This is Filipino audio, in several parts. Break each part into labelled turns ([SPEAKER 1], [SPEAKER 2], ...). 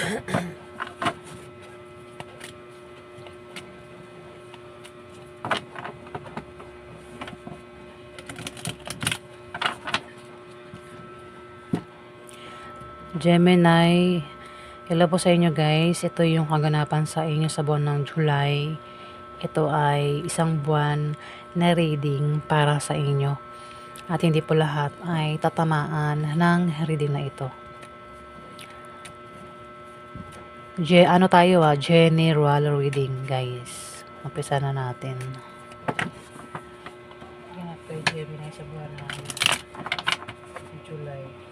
[SPEAKER 1] Gemini, hello po sa inyo guys. Ito yung kaganapan sa inyo sa buwan ng July. Ito ay isang buwan na reading para sa inyo. At hindi po lahat ay tatamaan ng reading na ito. Ano tayo general reading guys. Umpisa na natin. Yan po yung Gemini sa buwan ng July.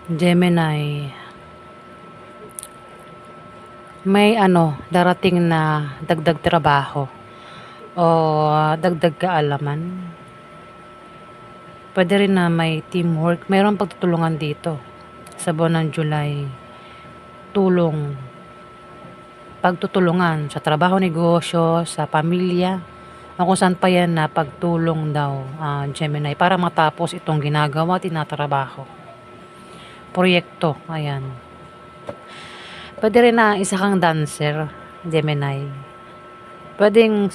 [SPEAKER 1] Gemini, may darating na dagdag trabaho o dagdag kaalaman. Pwede rin na may teamwork. Mayroong pagtutulungan dito sa buwan ng July. Pagtutulungan sa trabaho, negosyo, sa pamilya, o kung saan pa yan na pagtulong daw, Gemini, para matapos itong ginagawa, tinatrabaho. Proyekto, ayan. Pwede rin na isa kang dancer, Gemini. Pwedeng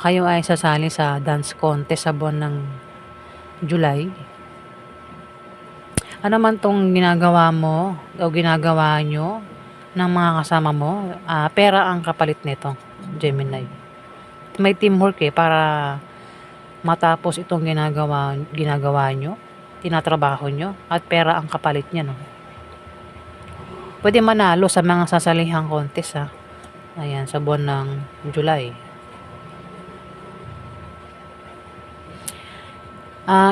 [SPEAKER 1] kayo ay sasali sa dance contest sa buwan ng July. Ano man tong ginagawa mo o ginagawa nyo ng mga kasama mo, pera ang kapalit nito, Gemini. May teamwork para matapos itong ginagawa nyo, tinatrabaho nyo, at pera ang kapalit niya, no? Pwede manalo sa mga sasalihang contest, ayan, sa buwan ng July.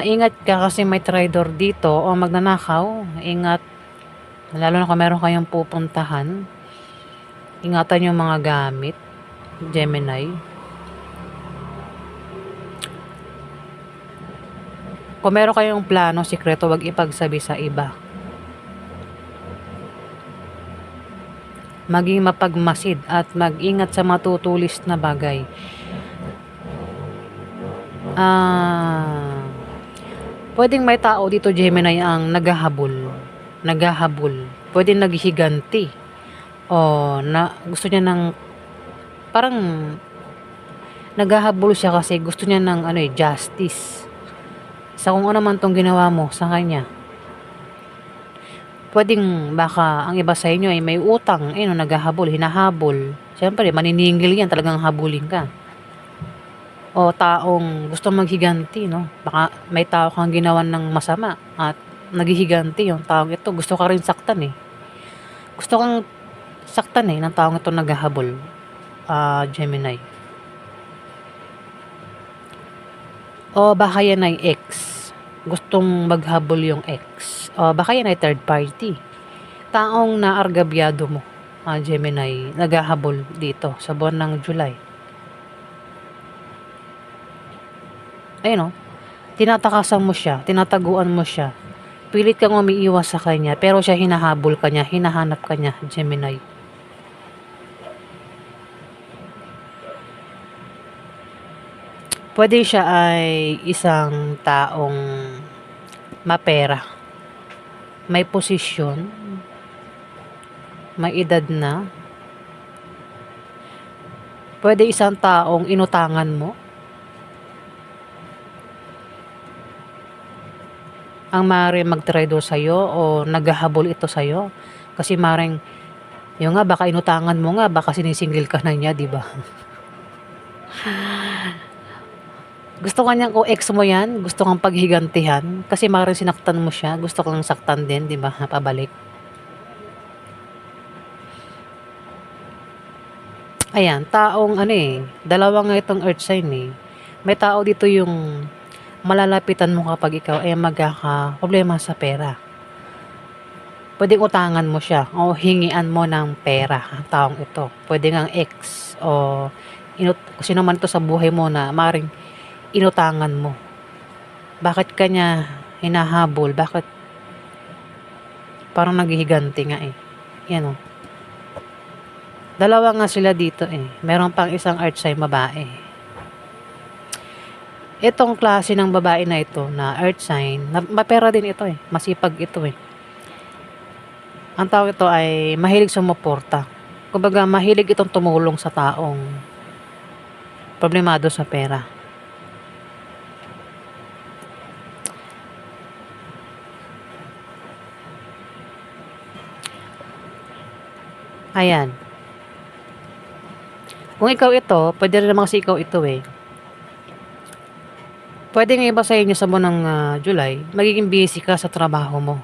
[SPEAKER 1] Ingat ka kasi may traidor dito o magnanakaw. Ingat, lalo na kung meron kayong pupuntahan. Ingatan yung mga gamit, Gemini. Kung meron kayong plano, sikreto, wag ipagsabi sa iba. Maging mapagmasid at mag-ingat sa matutulis na bagay. Pwedeng may tao dito, Gemini, ang naghahabol. Pwedeng naghihiganti. O gusto niya ng parang naghahabol siya kasi gusto niya ng justice. Sa kung ano man tong ginawa mo sa kanya. Pwedeng baka ang iba sa inyo ay may utang, naghahabol, hinahabol. Siyempre, maniningil yan, talagang habulin ka. O taong gusto maghiganti, no? Baka may tao kang ginawan ng masama at naghihiganti yung taong ito. Gusto ka rin saktan eh. Gusto kang saktan eh ng taong ito naghahabol, Gemini. O baka yan ay ex. Gustong maghabol yung ex. O baka yan ay third party. Taong naargabyado mo, Gemini, naghahabol dito sa buwan ng July. Ayun o, tinatakasan mo siya, tinataguan mo siya. Pilit kang umiiwas sa kanya, pero siya hinahabol ka niya, hinahanap ka niya, Gemini. Pwede siya ay isang taong mapera, may posisyon, may edad na. Pwede isang taong inutangan mo. Ang maaaring mag-traitor sa'yo o naghahabol ito sa'yo. Kasi maaaring, yun nga, baka inutangan mo nga, baka sinisingil ka na niya, di ba? Gusto ka niyang kung ex mo yan, gusto kang paghigantihan. Kasi maaaring sinaktan mo siya, gusto kang saktan din, di ba? Pabalik. Ayan, taong ano eh, dalawa nga itong earth sign eh. May tao dito yung malalapitan mo kapag ikaw ay magkaka-problema sa pera. Pwedeng utangan mo siya o hingian mo ng pera ang taong ito. Pwede ngang ex o sino man ito sa buhay mo na maring inutangan mo. Bakit kanya hinahabol? Bakit parang naghihiganti nga eh. Yan o. Dalawa nga sila dito eh. Meron pang isang earth sign babae. Itong klase ng babae na ito na earth sign, mapera din ito eh. Masipag ito eh. Ang tao ito ay mahilig sumuporta. Kumbaga, mahilig itong tumulong sa taong problemado sa pera. Ayan. Kung ikaw ito, pwede rin naman kasi ikaw ito eh. Pwede nga iba sa inyo sa buwan ng July, magiging busy ka sa trabaho mo.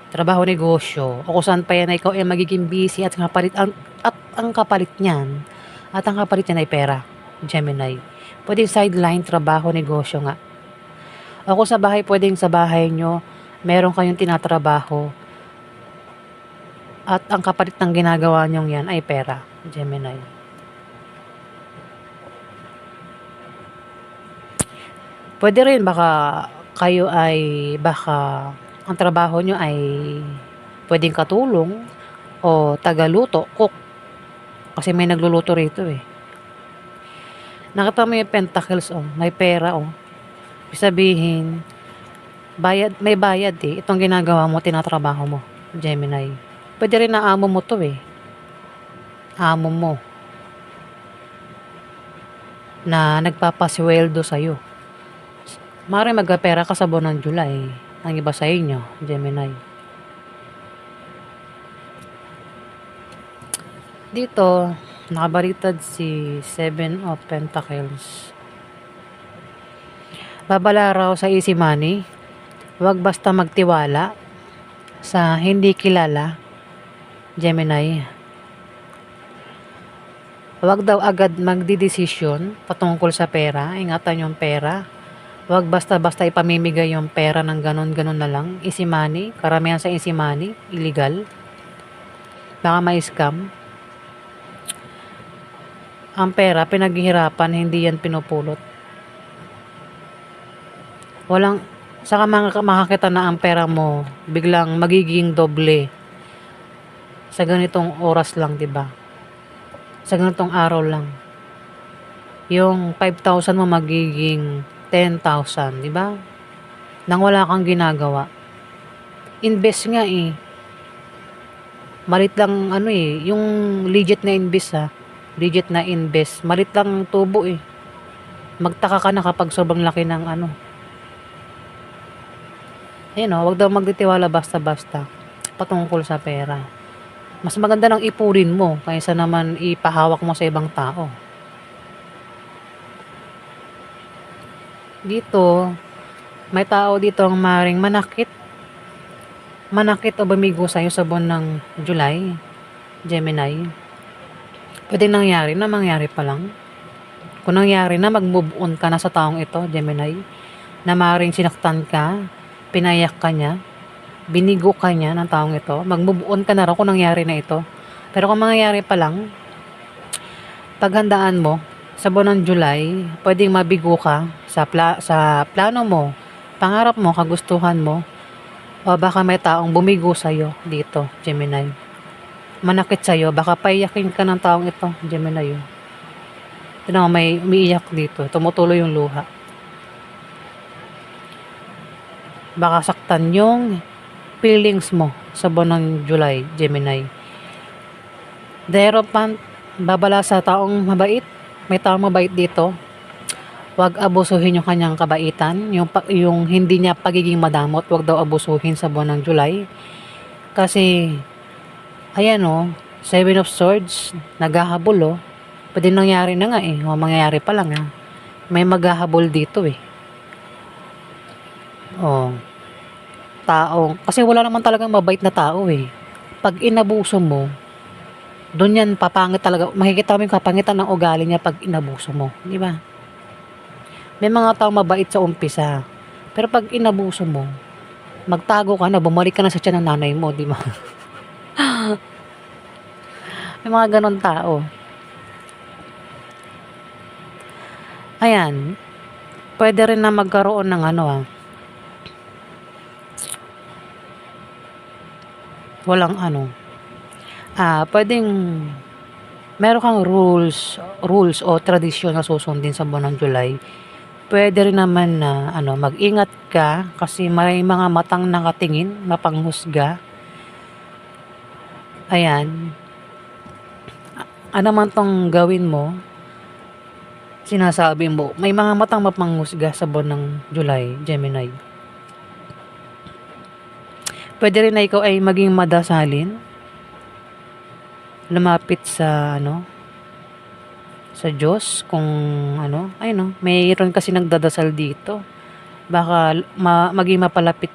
[SPEAKER 1] Trabaho, negosyo, o kung saan pa yan na ikaw ay magiging busy at ang kapalit niyan, at ang kapalit niyan ay pera, Gemini. Pwedeng sideline, trabaho, negosyo nga. O kung sa bahay, pwedeng sa bahay nyo, meron kayong tinatrabaho, at ang kapalit ng ginagawa nyong yan ay pera, Gemini. Pwede rin baka kayo ay baka ang trabaho nyo ay pwedeng katulong o tagaluto, cook. Kasi may nagluluto rito eh. Nakita mo yung pentacles may pera Ibig sabihin, may bayad eh. Itong ginagawa mo, tinatrabaho mo, Gemini. Pwede rin na amo mo to eh. Amo mo. Na nagpapasweldo sa'yo. Maaaring magpapera ka sa buwan ng July. Ang iba sa inyo, Gemini. Dito, nakabalitad si Seven of Pentacles. Babala raw sa easy money. Huwag basta magtiwala sa hindi kilala, Gemini. Huwag daw agad magdidesisyon patungkol sa pera. Ingatan yung pera. Huwag basta-basta ipamimigay yung pera ng ganon-ganon na lang. Easy money. Karamihan sa easy money, illegal. Baka may scam. Ang pera, pinaghihirapan, hindi yan pinupulot. Saka makakita na ang pera mo, biglang magiging doble. Sa ganitong oras lang, 'di ba? Sa ganitong araw lang. Yung 5,000 mo magiging 10,000, di ba? Nang wala kang ginagawa. Invest nga eh. Malit lang yung legit na invest Legit na invest. Malit lang tubo eh. Magtaka ka na kapag sobrang laki ng wag daw magtitiwala basta-basta patungkol sa pera. Mas maganda nang ipunin mo kaysa naman ipahawak mo sa ibang tao. Dito, may tao dito ang maring manakit manakit o bumigo sa'yo sa buwan ng July, Gemini. Puwedeng nangyari na mangyari pa lang. Kung nangyari na, mag-move on ka na sa taong ito, Gemini, na maaaring sinaktan ka, pinayak ka niya, binigo ka niya ng taong ito, mag-move on ka na raw kung nangyari na ito. Pero kung mangyayari pa lang, paghandaan mo, sa buwan ng July, puwedeng mabigo ka sa plano mo, pangarap mo, kagustuhan mo, o baka may taong bumigo sa'yo dito, Gemini. Manakit sa'yo, baka paiyakin ka ng taong ito, Gemini. Tignan mo, may umiiyak dito, tumutuloy yung luha. Baka saktan yung feelings mo sa buwan ng July, Gemini. The Hierophant, babala sa taong mabait. May taong mabait dito. Huwag abusuhin yung kanyang kabaitan. Yung hindi niya pagiging madamot, huwag daw abusuhin sa buwan ng July. Kasi, ayan o, Seven of Swords, naghahabol o. Pwede nangyari na nga eh. O mangyayari pa lang ha. May maghahabol dito eh. O, kasi wala naman talagang mabait na tao eh. Pag inabuso mo, doon yan papangit talaga. Makikita mo yung kapangitan ng ugali niya pag inabuso mo. Di ba? May mga tao mabait sa umpisa. Pero pag inabuso mo, magtago ka na, bumalik ka na sa tiyan ng nanay mo. Di ba? May mga ganon tao. Ayan. Pwede rin na magkaroon ng walang pwedeng meron kang rules o tradisyon na susundin sa buwan ng July. Pwede rin naman na mag-ingat ka kasi may mga matang nakatingin, mapanghusga. Ayan. Ano man tong gawin mo, sinasabi mo, may mga matang mapanghusga sa buwan ng July, Gemini. Pwede rin na ikaw ay maging madasalin. Lumapit sa sa Diyos kung mayroon kasi nagdadasal dito. Baka maging mapalapit.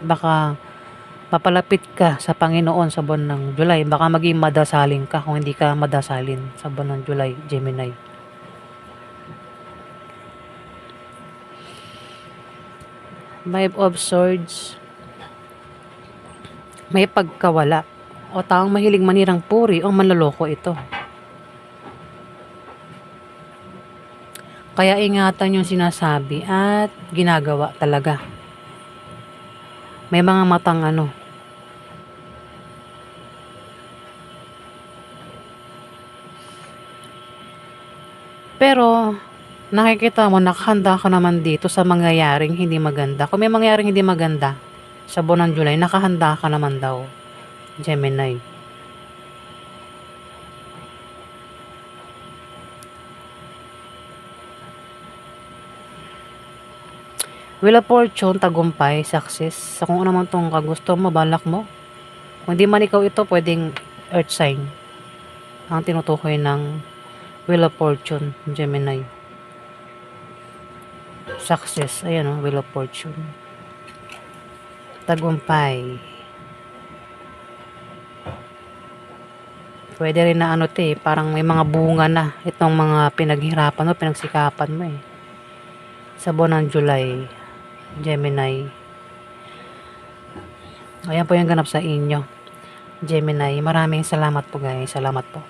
[SPEAKER 1] Baka mapalapit ka sa Panginoon sa buwan ng July. Baka maging madasalin ka kung hindi ka madasalin sa buwan ng July, Gemini. Five of Swords. May pagkawala o taong mahilig manirang puri o manloloko ito. Kaya ingatan yung sinasabi at ginagawa talaga. May mga matang Pero, nakikita mo, nakahanda ka naman dito sa mangyayaring hindi maganda. Kung may mangyayaring hindi maganda sa buwan ng July, nakahanda ka naman daw, Gemini. Wheel of Fortune, tagumpay, success. Sa kung ano man itong kagusto mo, balak mo. Kung di man ikaw ito, pwedeng earth sign ang tinutukoy ng Wheel of Fortune, Gemini. Success, ayan Wheel of Fortune. Tagumpay. Pwede rin na parang may mga bunga na itong mga pinaghirapan mo, pinagsikapan mo eh. Sa buwan ng July, Gemini. Ayan po yung ganap sa inyo, Gemini. Maraming salamat po guys. Salamat po.